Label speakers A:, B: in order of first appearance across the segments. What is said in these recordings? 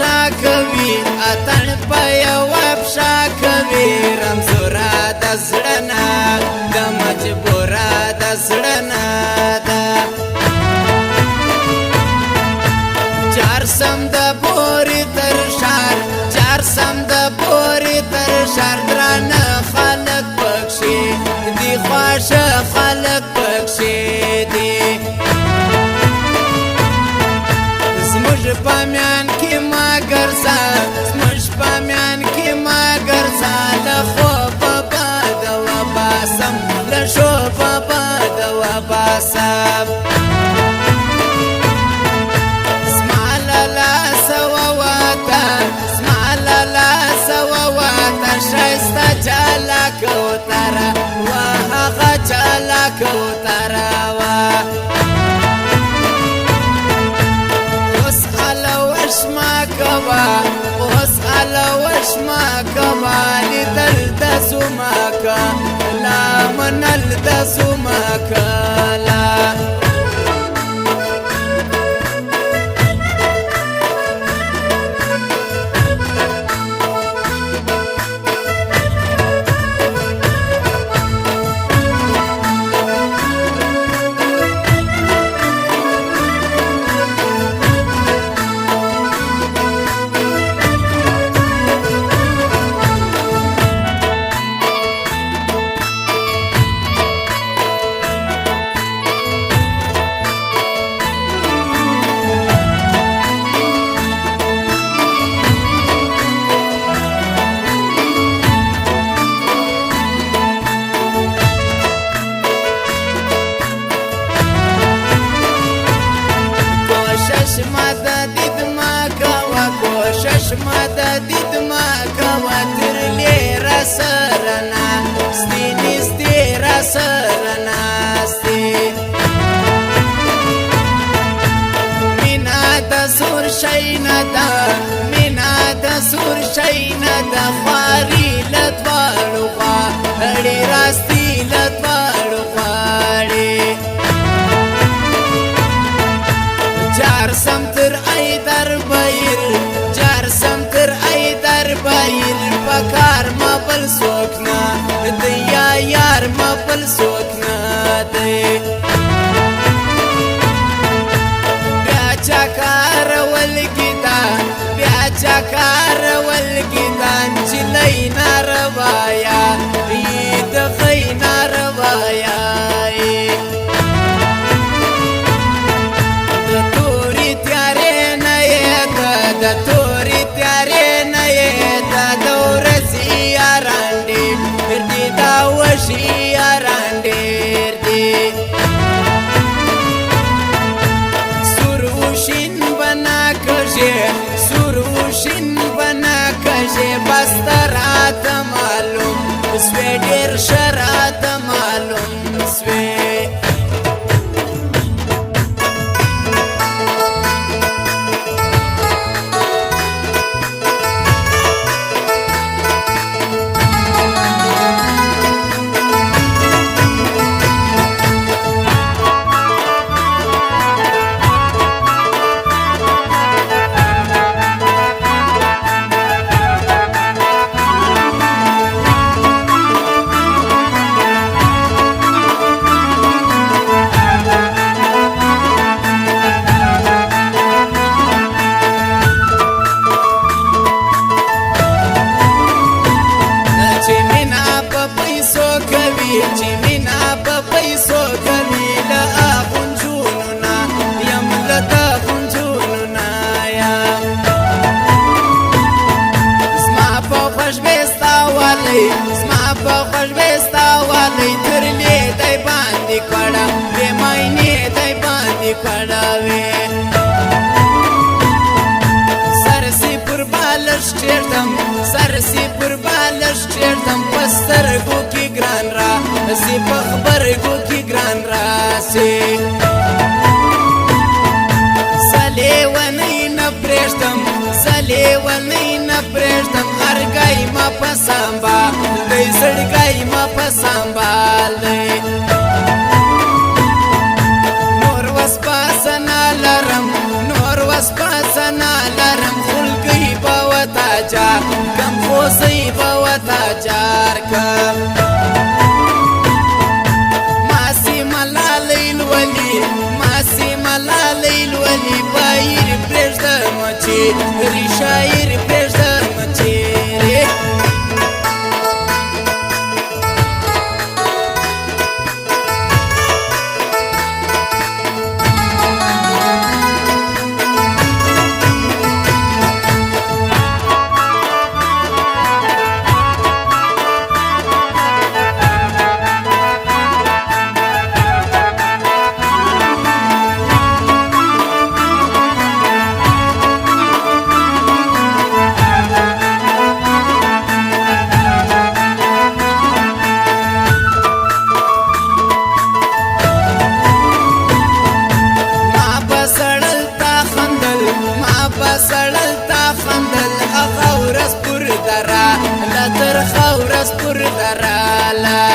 A: افشا کوي اتن په یو افشا کوي رمزورا د زړه د مجبورا د زړه ده چار سم د پورې تر شار چار سم د پورې تر شار درانه خلک پکښې دي خواشه خلک پکښې دي زموږ بامیان کې ما ګرځا زموږ بامیان کې ما ګرځا له خوبه باد وباسم له شوبه باد وباسم زما لالا سوواته زما لالا سوواته ښایسته چالا کوتره وه هغه چالا کوتره وه وشما کوا اوس الا وشما کوا لیدل د زما کا لا منل د زما کلا ماده دید ما کوا ترلی را سرنا ستی نستی را سرنا ستی مینا دا سور شینا دا مینا دا سور شینا دا خواری لدوارو خواری راستی لدوارو خواری چار سمتر ای در بیر سمتر ای در بایر پکار ما بل سوکنا دیا یار ما بل سوکنا دی بیا چکار ولگیدا بیا چکار ولگیدا چلی ناروایا اید خی ناروایا د توری تیارې نه د توری تیارې نه دا دورسی یاران ډېر دي دا وشي یاران ډېر دي سور وشین بنا کژې سور وشین بنا کژې بس راته معلوم سوی ډېر ښه راته معلوم سوی چې مینا په پیسو کوي له غنجونو نه یم له د غنجونو نه یم زما په خوش بستا والی زما په خوش بستا والی ترلې دی باندې کړه بې معنی دی باندې کړه وې سرسی پر بالش چیردم سرسی پر بالش چیردم پسترګو کې ګران را سی په خبرګو کې ګران را سی سلې ونی نه پرېږدم سلې ونی نه پرېږدم هرګی ما په سامبا دی زړګی ما په سامبال نور وسپاسنا لرم نور وسپاسنا لرم خلګي راجا کم خوصی بوتا جار کم ماسی ملالی الولی ماسی ملالی الولی بایر پرشدم چی ریشایر پرشدم چی لتر خورس پر درالا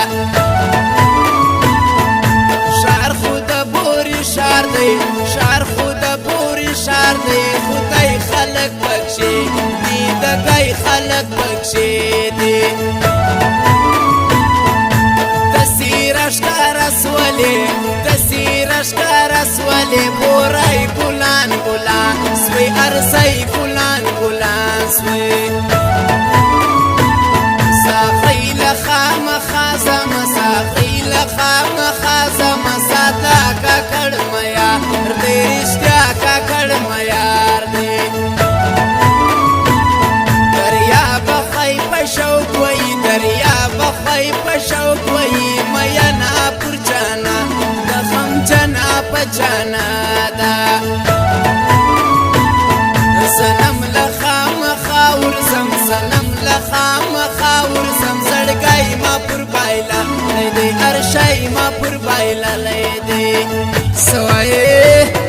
A: شعر خود بوری شعر دی شعر خود بوری شعر دی خدای خلق بخشی دی دگای خلق بخشی دی تسیرش کارس ولی تسیرش کارس ولی بورای گلان گلان سوی ارسای گلان گلان سوی ساقیل خام خازم ساقیل خام خازم ساتا کا کڑمیا ردیشتیا کا کڑمیار دی دریا بخی پشوک وی دریا بخی پشوک وی مینا پرچانا دخم چنا پچانا دا سلام لخام خاور زم سلام لخام خاور زم زړګای ما پر بایلا لیدې ارشای ما پر بایلا لیدې سوای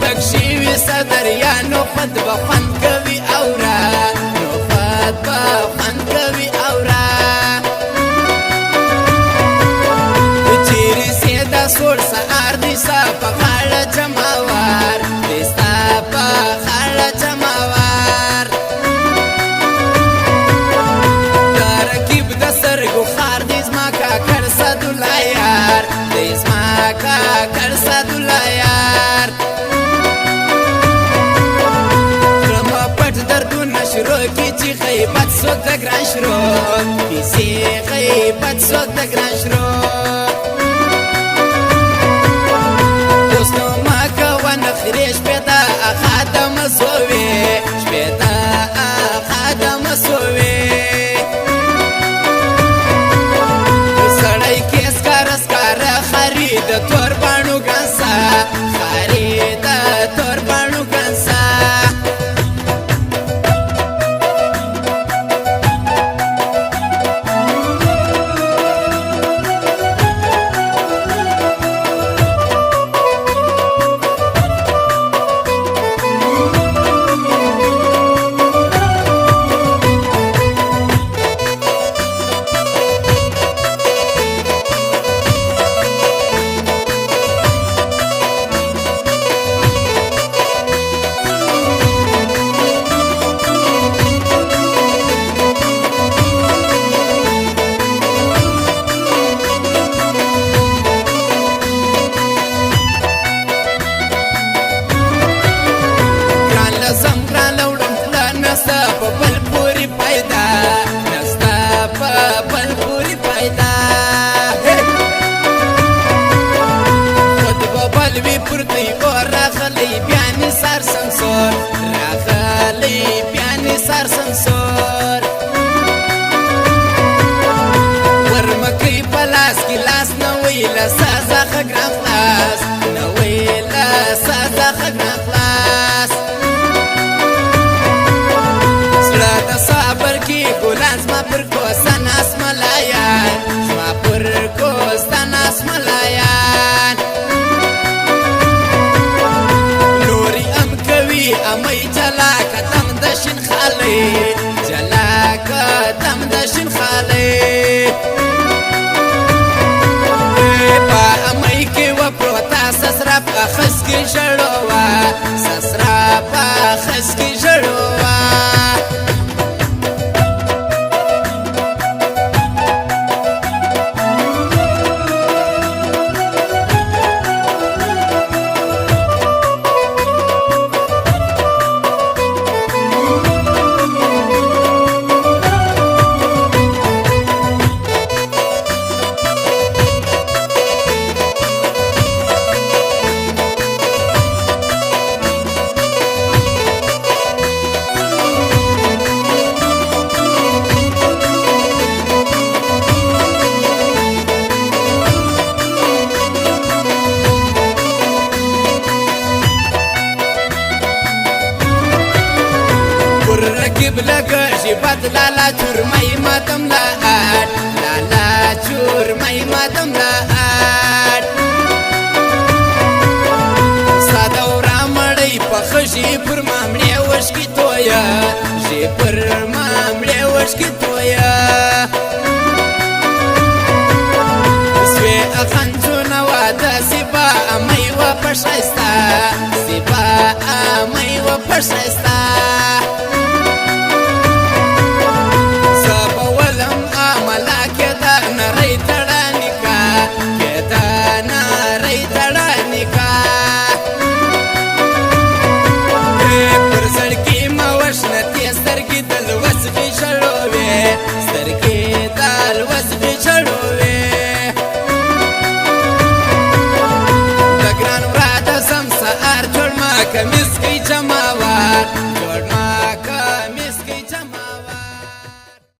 A: بخشیوی صدر یا نوخت بخوان کوي اورا نوخت بخوان کوي اورا چیری سیدا سور سار دیسا پخاڑ جماوار دیستا پخاڑ جماوار ترکیب د سرگو خار دیز ما کا کرسا دولایار دیز ما کا کرسا دولایار شروع کی چی غیبت سوک دا گران شروع کسی غیبت سوک دا گران شروع دوستو ما کوان خریش پیدا خادم سووی شپیدا خادم سووی سڑای کیس کارس کار خرید تور بانو گانسا خرید تور بانو گانسا سر سنسور زما پر کوسه ناس ملایان زما پر کوسه ناس ملایان لوري ام کوي امي جلا کتم د شین خالي جلا کتم د شین خالي په امي کې و پروتا سسرا په خس کې شړوا سسرا په خس کې شړوا ركب لك جبت لالا چورمای ماتم لاات لالا چورمای ماتم لاات سادورا مړی پخشي پر مامړې وشکی تویا جی پر مامړې وشکی تویا سوی اخنجونه واده سبا امي و پښایستا سبا امي و پښایستا